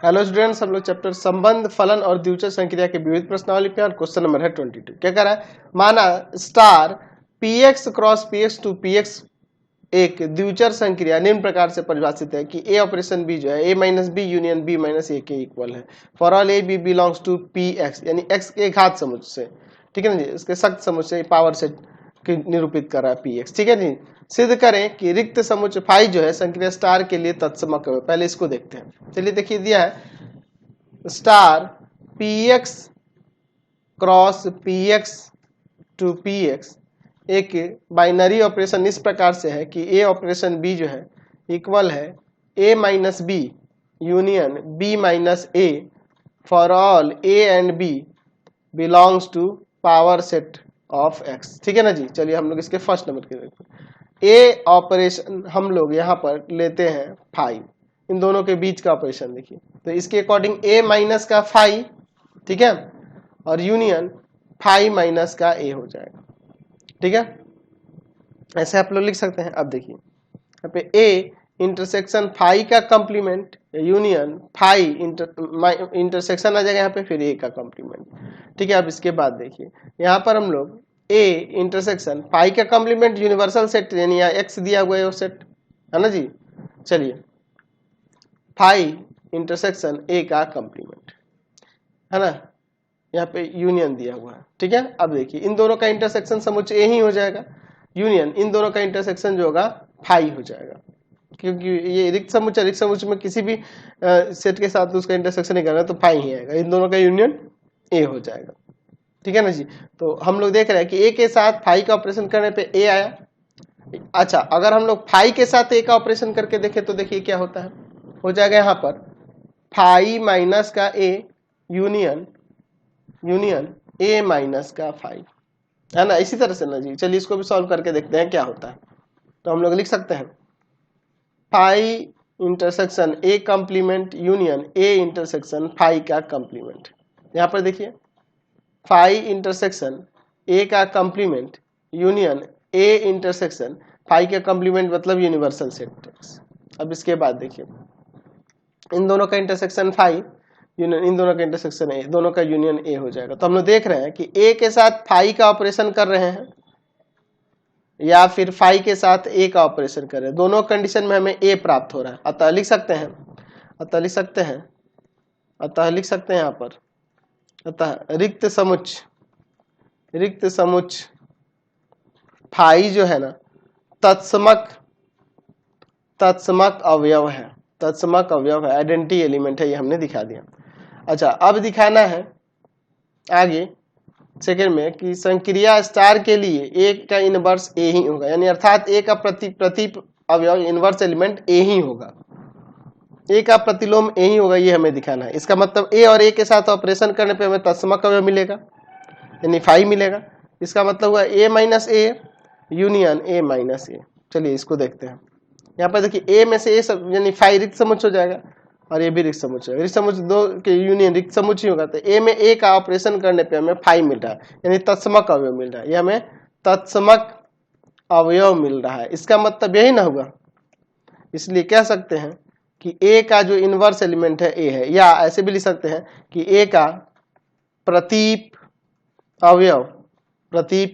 Hello students, हम लोग chapter संबंध फलन और द्विचर संक्रिया के विविध प्रश्नावली पे और क्वेश्चन नंबर है 22। क्या कह रहा है? माना star px cross px to px एक द्विचर संक्रिया निम्न प्रकार से परिभाषित है कि ए ऑपरेशन बी जो है A minus B union B minus A के इक्वल है for all A B belongs to P X, यानी एक्स के घात समुच्चय से। ठीक है ना जी, इसके सख्त समुच्चय पावर से निरूपित कर रहा है पी एक्स। ठीक है जी, सिद्ध करें कि रिक्त समुच्चय फाई जो है संक्रिया स्टार के लिए तत्समक है। पहले इसको देखते हैं। चलिए देखिए, दिया है star P X cross P X to P X एक बाइनरी ऑपरेशन इस प्रकार से है कि ए ऑपरेशन बी जो है इक्वल है A minus B union B minus A for all A and B belongs to power set of X. ठीक है ना जी। चलिए हम लोग इसके फर्स्ट नंबर के देखते हैं। ए ऑपरेशन हम लोग यहाँ पर लेते हैं फाइव, इन दोनों के बीच का ऑपरेशन देखिए, तो इसके अकॉर्डिंग ए माइनस का फाइव, ठीक है, और यूनियन फाइव माइनस का ए हो जाएगा। ठीक है, ऐसे आप लोग लिख सकते हैं। अब देखिए यहाँ पे ए इंटरसेक्शन फाइव का कॉम्प्लीमेंट यूनियन फाइव इंटरसेक्शन आ जाएगा यहाँ पे, फिर ए का कॉम्प्लीमेंट। ठीक है, अब इसके बाद देखिए यहाँ पर हम लोग ए इंटरसेक्शन फाइव का कॉम्प्लीमेंट यूनिवर्सल सेट, यानी यहाँ एक्स दिया हुआ है वो सेट है ना जी। चलिए फाइव इंटरसेक्शन ए का कॉम्प्लीमेंट है ना, यहाँ पे यूनियन दिया हुआ है। ठीक है, अब देखिए इन दोनों का इंटरसेक्शन समुच्चय ए ही हो जाएगा, यूनियन इन दोनों का इंटरसेक्शन जो होगा फाइव हो जाएगा, क्योंकि ये रिक्त समुच्चय में किसी भी सेट के साथ उसका इंटरसेक्शन नहीं करना तो फाइव ही आएगा, इन दोनों का यूनियन ए हो जाएगा। ठीक है ना जी। तो हम लोग देख रहे हैं कि ए के साथ फाइव का ऑपरेशन करने पे ए आया। अच्छा, अगर हम लोग फाइव के साथ ए का ऑपरेशन करके देखें तो देखिए क्या होता है, हो जाएगा यहाँ पर फाइव माइनस का ए यूनियन ए माइनस का फाइव, है ना। इसी तरह से ना जी, चलिए इसको भी सॉल्व करके देखते हैं क्या होता है। तो हम लोग लिख सकते हैं five intersection A complement union A intersection five का कॉम्प्लीमेंट। यहाँ पर देखिए फाइव इंटरसेक्शन ए का complement union A intersection five का कॉम्प्लीमेंट मतलब यूनिवर्सल सेट। अब इसके बाद देखिए इन दोनों का इंटरसेक्शन फाइव यूनियन इन दोनों का इंटरसेक्शन ए, दोनों का यूनियन ए हो जाएगा। तो हम लोग देख रहे हैं कि ए के साथ फाइव का ऑपरेशन कर रहे हैं या फिर फाइव के साथ ए का ऑपरेशन कर रहे हैं, दोनों कंडीशन में हमें ए प्राप्त हो रहा है। अतः लिख सकते हैं यहाँ पर अतः रिक्त समुच्चय फाइव जो है ना तत्समक अवयव है, आइडेंटिटी एलिमेंट है, ये हमने दिखा दिया। अच्छा, अब दिखाना है आगे सेकेंड में कि संक्रिया स्टार के लिए ए का इनवर्स ए ही होगा, यानी अर्थात ए का प्रति अवयव इनवर्स एलिमेंट ए ही होगा, ए का प्रतिलोम ए ही होगा, ये हमें दिखाना है। इसका मतलब ए और ए के साथ ऑपरेशन करने पे हमें तत्समक अवयव मिलेगा, यानी फाइव मिलेगा। इसका मतलब हुआ A minus A union A minus A. चलिए इसको देखते हैं। यहाँ पर देखिए ए में से ए सब यानी फाइव रिक्त समुच्चय हो जाएगा और ये भी रिक्त समुच्चय, दो के यूनियन रिक्त समुच्चय होगा। तो ए में ए का ऑपरेशन करने पे हमें फाइव मिल रहा है, यानी तत्समक अवयव मिल रहा है, ये हमें तत्समक अवयव मिल रहा है। इसका मतलब यही ना हुआ, इसलिए कह सकते हैं कि ए का जो इनवर्स एलिमेंट है ए है, या ऐसे भी लिख सकते हैं कि ए का प्रतीप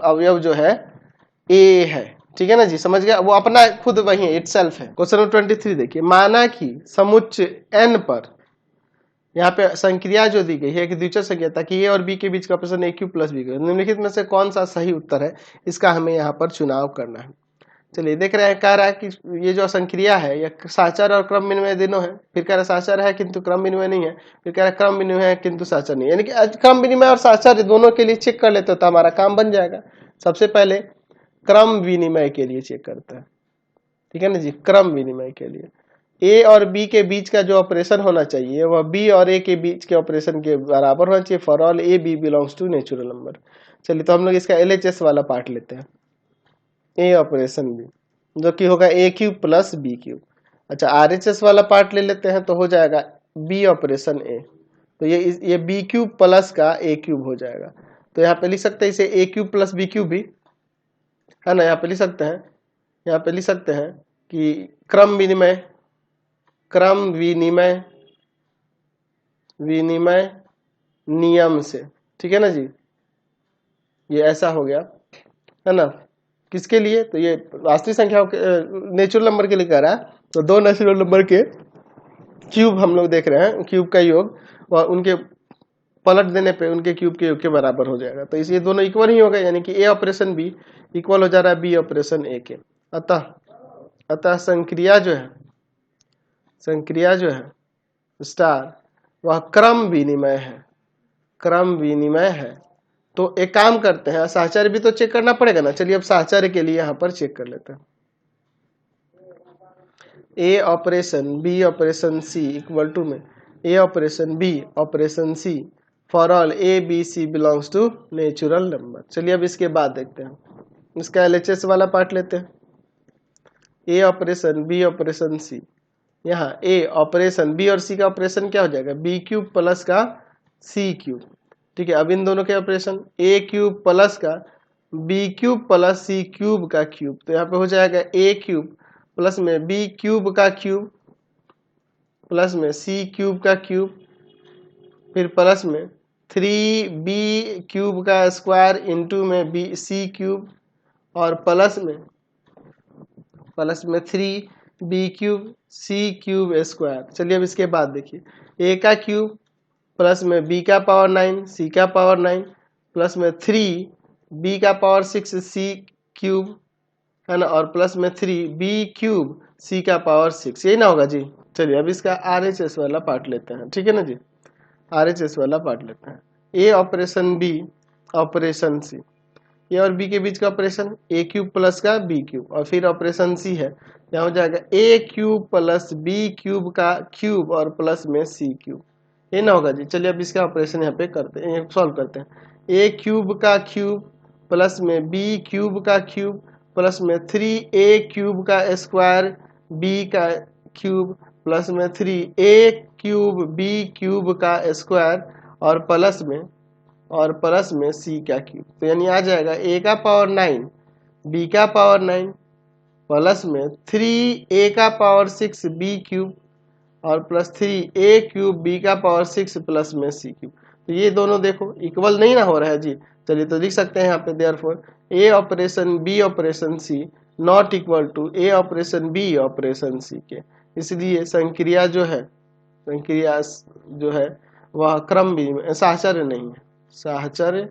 अवयव जो है ए है। ठीक है ना जी, समझ गया, वो अपना खुद वही है, इटसेल्फ है। क्वेश्चन नंबर 23 देखिए, माना कि समुच्चय n पर यहाँ पे संक्रिया जो दी गई है कि द्विचर संक्रिया ताकि ए और बी के बीच का ऑपरेशन ए क्यू प्लस बी, निम्नलिखित में से कौन सा सही उत्तर है, इसका हमें यहाँ पर चुनाव करना है। चलिए देख रहे हैं, कह रहा है कि ये जो संक्रिया है यह साचर और क्रम विनिमय दोनों है, फिर कह रहा है साचर है किंतु क्रम विनिमय नहीं है, फिर कह रहा है क्रम विनिमय है किंतु साचर नहीं है, यानी कि क्रम विनिमय और साचर दोनों के लिए चेक कर लेते तो हमारा काम बन जाएगा। सबसे पहले क्रम विनिमय के लिए चेक करता है। ठीक है ना जी, क्रम विनिमय के लिए ए और बी के बीच का जो ऑपरेशन होना चाहिए वह बी और ए के बीच के ऑपरेशन के बराबर होना चाहिए for all A B belongs to natural number. चलिए तो हम लोग इसका LHS वाला पार्ट लेते हैं, ए ऑपरेशन बी जो कि होगा ए क्यूब प्लस बी क्यूब। अच्छा, RHS वाला पार्ट ले लेते हैं तो हो जाएगा बी ऑपरेशन ए, तो ये बी क्यूब प्लस का ए क्यूब हो जाएगा। तो यहाँ पे लिख सकते हैं इसे ए क्यूब प्लस बी क्यूब भी है ना, यहाँ पे लिख सकते हैं कि क्रम विनिमय विनिमय नियम से, ठीक है ना जी। ये ऐसा हो गया है ना। किसके लिए? तो ये वास्तविक संख्याओं के नेचुरल नंबर के लिए कह रहा है। तो दो नेचुरल नंबर के क्यूब हम लोग देख रहे हैं, क्यूब का योग और उनके पलट देने पे उनके क्यूब के योग के बराबर हो जाएगा। तो इसलिए दोनों इक्वल ही हो गए, यानी कि ए ऑपरेशन बी इक्वल हो जा रहा है बी ऑपरेशन ए के। अतः संक्रिया जो है स्टार वह क्रम विनिमय है, क्रम विनिमय है। तो एक काम करते हैं, साहचर्य भी तो चेक करना पड़ेगा ना। चलिए अब साहचर्य के लिए यहाँ पर चेक कर लेते हैं। A operation B operation C equal to में A operation B operation C for all A B C belongs to natural number. चलिए अब इसके बाद देखते हैं, इसका एलएचएस वाला पार्ट लेते हैं। ए ऑपरेशन बी ऑपरेशन सी, यहाँ ए ऑपरेशन बी और सी का ऑपरेशन क्या हो जाएगा? बी क्यूब प्लस का सी क्यूब, ठीक है। अब इन दोनों के ऑपरेशन ए क्यूब प्लस का बी क्यूब प्लस सी क्यूब का क्यूब, तो यहाँ पे हो जाएगा ए क्यूब प्लस में बी क्यूब का क्यूब प्लस में सी क्यूब का क्यूब, फिर प्लस में 3b क्यूब का स्क्वायर इंटू में बी सी क्यूब और प्लस में 3b cube C cube square. चलिए अब इसके बाद देखिए, ए का क्यूब प्लस में बी का पावर 9 सी का पावर 9 प्लस में 3b का पावर 6 सी क्यूब है ना, और प्लस में 3b क्यूब सी का पावर 6, यही ना होगा जी। चलिए अब इसका आरएचएस वाला पार्ट लेते हैं, ठीक है ना जी। आरएचएस वाला पार्ट लेते हैं। ए ऑपरेशन बी ऑपरेशन सी, ए और बी के बीच का ऑपरेशन ए क्यूब प्लस का बी क्यूब, और फिर ऑपरेशन सी है, यहाँ हो जाएगा ए क्यूब प्लस बी क्यूब का क्यूब और प्लस में सी क्यूब, ये ना होगा जी। चलिए अब इसका ऑपरेशन यहाँ पे करते हैं, सॉल्व करते हैं। ए क्यूब का क्यूब प्लस में बी क्यूब का क्यूब प्लस में 3a क्यूब का स्क्वायर बी का क्यूब प्लस में 3a क्यूब बी क्यूब का स्क्वायर और प्लस में सी का क्यूब। तो यानी आ जाएगा a का पावर 9 b का पावर 9 प्लस में 3a का पावर 6 b क्यूब और प्लस 3a क्यूब बी का पावर 6 प्लस में सी क्यूब। तो ये दोनों देखो इक्वल नहीं ना हो रहा है जी। चलिए तो लिख सकते हैं यहाँ पे therefore A operation B operation C not equal to A operation B operation C के। इसलिए संक्रिया जो है वह क्रम विनिमय साहचर्य नहीं है, साहचर्य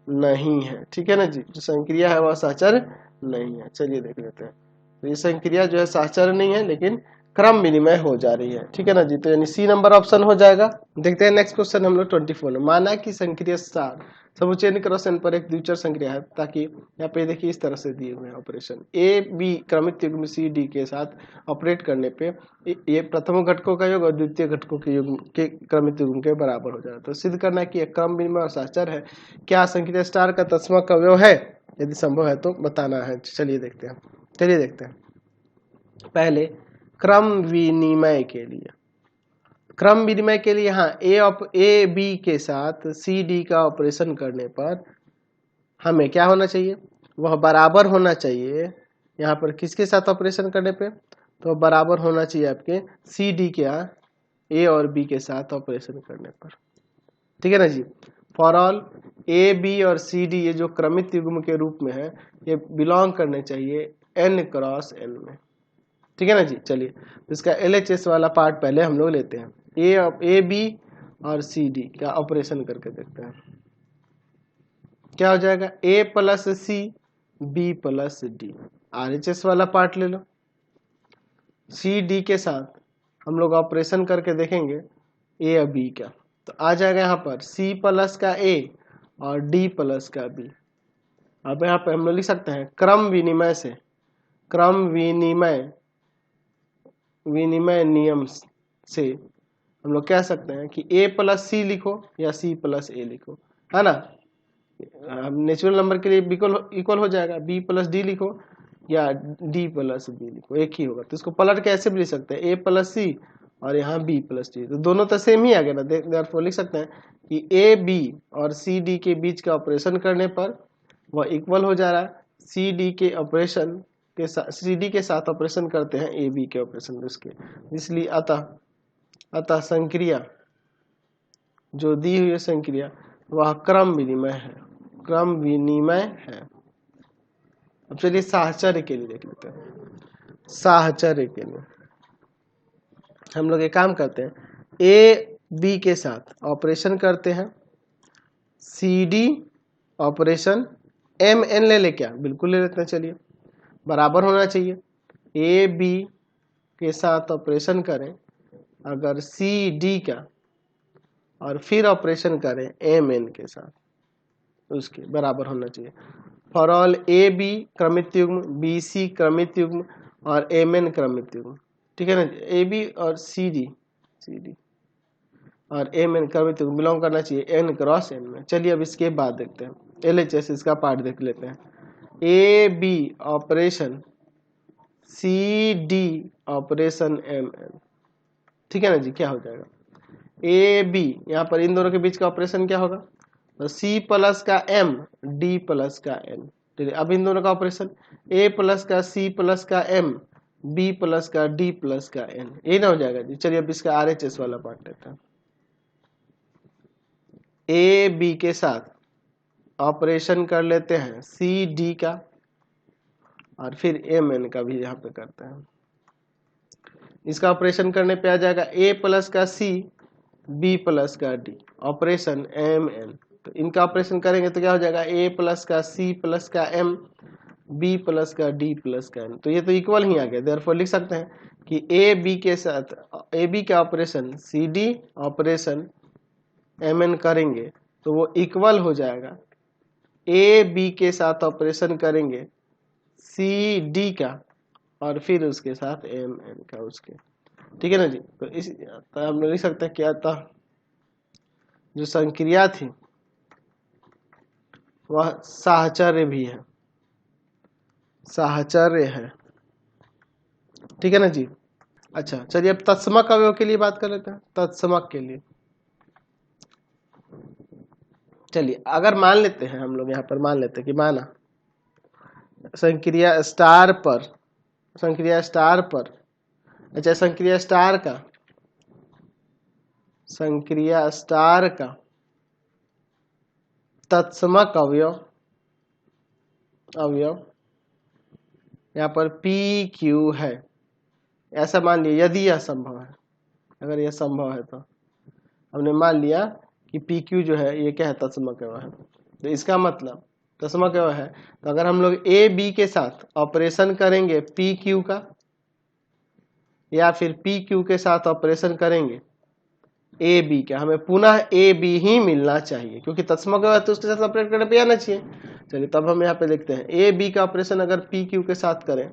नहीं है, ठीक है ना जी। जो संक्रिया है वह साहचर्य नहीं है। चलिए देख लेते हैं। तो ये संक्रिया जो है साहचर्य नहीं है लेकिन क्रम विनिमय हो जा रही है, ठीक है ना जी। तो यानी सी नंबर ऑप्शन हो जाएगा। देखते हैं नेक्स्ट क्वेश्चन हम लोग 24 में। माना कि संक्रिय स्टार समुच्चय क्रॉस एन पर एक द्विचर संक्रिया है, ताकि यहाँ पे देखिए इस तरह से दिए हुए हैं ऑपरेशन ए बी क्रमिक युग्म सी डी के साथ ऑपरेट करने पे ये प्रथम घटकों का योग और द्वितीय घटकों के युग्म के क्रमिक युग्म के बराबर हो जाए। तो सिद्ध करना है कि एक क्रम विनिमय और साहचर्य है। क्या संक्रिय स्टार का तत्समक अवयव है? यदि संभव है तो बताना है। चलिए देखते हैं। पहले क्रम विनिमय के लिए यहाँ ए बी के साथ सी डी का ऑपरेशन करने पर हमें क्या होना चाहिए? वह बराबर होना चाहिए। यहाँ पर किसके साथ ऑपरेशन करने पे? तो बराबर होना चाहिए आपके सी डी के ए और बी के साथ ऑपरेशन करने पर, ठीक है ना जी। फॉर ऑल ए बी और सी डी ये जो क्रमित युग्म के रूप में है, ये बिलोंग करने चाहिए n क्रॉस n में, ठीक है ना जी। चलिए तो इसका एलएचएस वाला पार्ट पहले हम लोग लेते हैं। ए बी और सी डी का ऑपरेशन करके देखते हैं क्या हो जाएगा। A plus C B plus D, RHS वाला पार्ट ले लो। सी डी के साथ हम लोग ऑपरेशन करके देखेंगे ए और बी का, तो आ जाएगा यहाँ पर सी प्लस का ए और डी प्लस का बी। अब यहाँ पे हम लोग लिख सकते हैं क्रम विनिमय नियम से हम लोग कह सकते हैं कि a प्लस सी लिखो या c प्लस ए लिखो, है ना। नेचुरल नंबर के लिए इक्वल हो जाएगा। b प्लस डी लिखो या d प्लस बी लिखो, एक ही होगा। तो इसको पलट के ऐसे भी लिख सकते हैं a प्लस सी और यहाँ b प्लस डी, तो दोनों तो सेम ही आ गया ना। देयरफॉर लिख सकते हैं कि ए बी और सी डी के बीच का ऑपरेशन करने पर वह इक्वल हो जा रहा है सी डी के ऑपरेशन के साथ, सी डी के साथ ऑपरेशन करते हैं ए बी के ऑपरेशन उसके। इसलिए अतः संक्रिया जो दी हुई संक्रिया वह क्रम विनिमय है, क्रम विनिमय है। अब चलिए साहचर्य के लिए देख लेते हैं। साहचर्य के लिए हम लोग एक काम करते हैं, ए बी के साथ ऑपरेशन करते हैं, C D operation M N ले क्या, बिल्कुल ले लेते हैं। चलिए बराबर होना चाहिए, ए बी के साथ ऑपरेशन करें अगर सी डी का और फिर ऑपरेशन करें एम एन के साथ, उसके बराबर होना चाहिए। फॉर ऑल ए बी क्रमित युग्म, बी सी क्रमित युग्म और एम एन क्रमित युग्म, ठीक है ना। ए बी और सी डी और एम एन क्रमित युग्म बिलोंग करना चाहिए एन क्रॉस एन में। चलिए अब इसके बाद देखते हैं, LHS इसका पार्ट देख लेते हैं। A B operation C D operation M N, ठीक है ना जी। क्या हो जाएगा, ए बी, यहाँ पर इन दोनों के बीच का ऑपरेशन क्या होगा, तो सी प्लस का एम डी प्लस का एन। ठीक है, अब इन दोनों का ऑपरेशन ए प्लस का सी प्लस का एम बी प्लस का डी प्लस का एन, ये ना हो जाएगा जी। चलिए अब इसका RHS वाला पार्ट लेते हैं। ए बी के साथ ऑपरेशन कर लेते हैं सी डी का और फिर एम एन का भी यहाँ पे करते हैं। इसका ऑपरेशन करने पे आ जाएगा ए प्लस का सी बी प्लस का डी ऑपरेशन एम एन। तो इनका ऑपरेशन करेंगे तो क्या हो जाएगा, ए प्लस का सी प्लस का एम बी प्लस का डी प्लस का एन। तो ये तो इक्वल ही आ गया, देयरफॉर लिख सकते हैं कि ए बी के साथ ए बी का operation C D operation M N करेंगे तो वो इक्वल हो जाएगा ए बी के साथ ऑपरेशन करेंगे सी डी का और फिर उसके साथ एम एन का उसके, ठीक है ना जी। तो इस तो हम लोग लिख सकते हैं क्या था, जो संक्रिया थी वह साहचर्य भी है, साहचर्य है, ठीक है ना जी। अच्छा चलिए अब तत्समक अवयव के लिए बात कर लेते हैं। तत्समक के लिए चलिए अगर मान लेते हैं, हम लोग यहाँ पर मान लेते हैं कि माना संक्रिया स्टार पर, संक्रिया स्टार पर, अच्छा संक्रिया स्टार का, संक्रिया स्टार का तत्समक अवयव, अवयव यहाँ पर पी क्यू है, ऐसा मान लिया। यदि यह संभव है, अगर यह संभव है तो हमने मान लिया कि पी क्यू जो है ये क्या है, तत्समक अवयव है। तो इसका मतलब तत्समक अवयव है, तो अगर हम लोग ए बी के साथ ऑपरेशन करेंगे पी क्यू का या फिर पी क्यू के साथ ऑपरेशन करेंगे ए बी का, हमें पुनः ए बी ही मिलना चाहिए क्योंकि तत्समक अवयव है तो उसके साथ ऑपरेट करने पे आना चाहिए। चलिए तब हम यहाँ पे लिखते हैं ए बी का ऑपरेशन अगर पी क्यू के साथ करें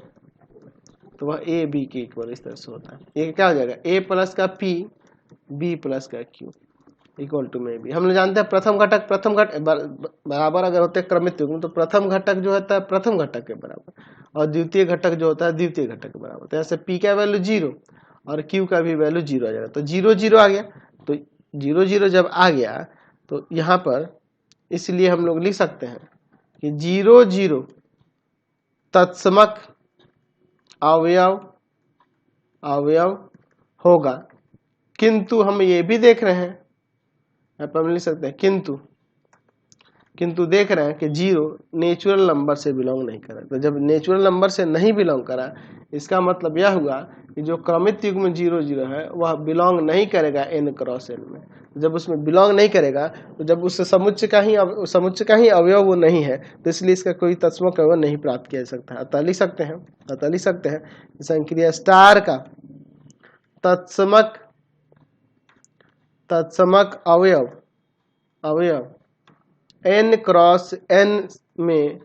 तो वह ए बी के इक्वल इस तरह से होता है। ये क्या हो जाएगा, ए प्लस का पी बी प्लस का क्यू इक्वल टू में बी। हम लोग जानते हैं प्रथम घटक प्रथम घटक बराबर अगर होते हैं क्रमित युग्म तो प्रथम घटक जो होता है प्रथम घटक के बराबर और द्वितीय घटक जो होता है द्वितीय घटक के बराबर। तो ऐसे पी का वैल्यू 0 और क्यू का भी वैल्यू 0 आ जाएगा। तो 0 0 आ गया, तो 0 0 जब आ गया तो यहाँ पर इसलिए हम लोग लिख सकते हैं कि 0 0 तत्समक अवयव अवयव होगा। किंतु हम ये भी देख रहे हैं, हम लिख सकते हैं किंतु देख रहे हैं कि 0 नेचुरल नंबर से बिलोंग नहीं करा। तो जब नेचुरल नंबर से नहीं बिलोंग करा इसका मतलब यह हुआ कि जो क्रमित युग्म 0 0 है वह बिलोंग नहीं करेगा n क्रॉस n में। जब उसमें बिलोंग नहीं करेगा तो जब उससे समुच्चय का ही अवयव वो नहीं है तो इसलिए इसका कोई तत्समक अवयव नहीं प्राप्त किया जा सकता। अतः लिख सकते हैं संक्रिया स्टार का तत्समक अवयव n क्रॉस n में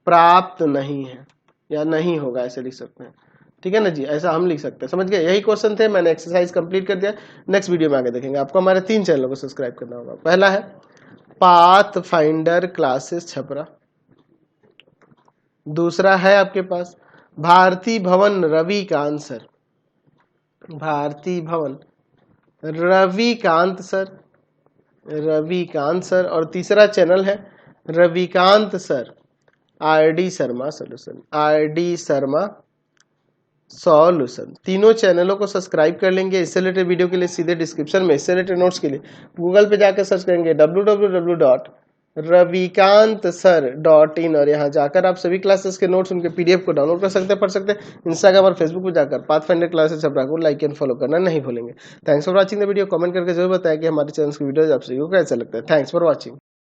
प्राप्त नहीं है या नहीं होगा, ऐसे लिख सकते हैं। ठीक है ना जी, ऐसा हम लिख सकते हैं। समझ गए, यही क्वेश्चन थे, मैंने एक्सरसाइज कंप्लीट कर दिया। नेक्स्ट वीडियो में आगे देखेंगे। आपको हमारे 3 चैनलों को सब्सक्राइब करना होगा। पहला है पाथ फाइंडर क्लासेस छपरा, दूसरा है आपके पास भारती भवन रविकांत सर, भारती भवन रविकांत सर, और तीसरा चैनल है Ravikant sir RD Sharma solution, RD Sharma solution. तीनों चैनलों को सब्सक्राइब कर लेंगे। इससे रिलेटेड वीडियो के लिए सीधे डिस्क्रिप्शन में, इससे रिलेटेड नोट्स के लिए गूगल पे जाकर सर्च करेंगे www.ravikantsir.in और यहाँ जाकर आप सभी क्लासेस के नोट्स, उनके पीडीएफ को डाउनलोड कर सकते हैं, पढ़ सकते हैं। इंस्टाग्राम और फेसबुक पे जाकर पाथफाइंडर क्लासेस छपरा को लाइक एंड फॉलो करना नहीं भूलेंगे। Thanks for watching the video. Comment करके जरूर बताएं कि हमारे चैनल की वीडियोज आप सभी को कैसा लगता है। Thanks for watching.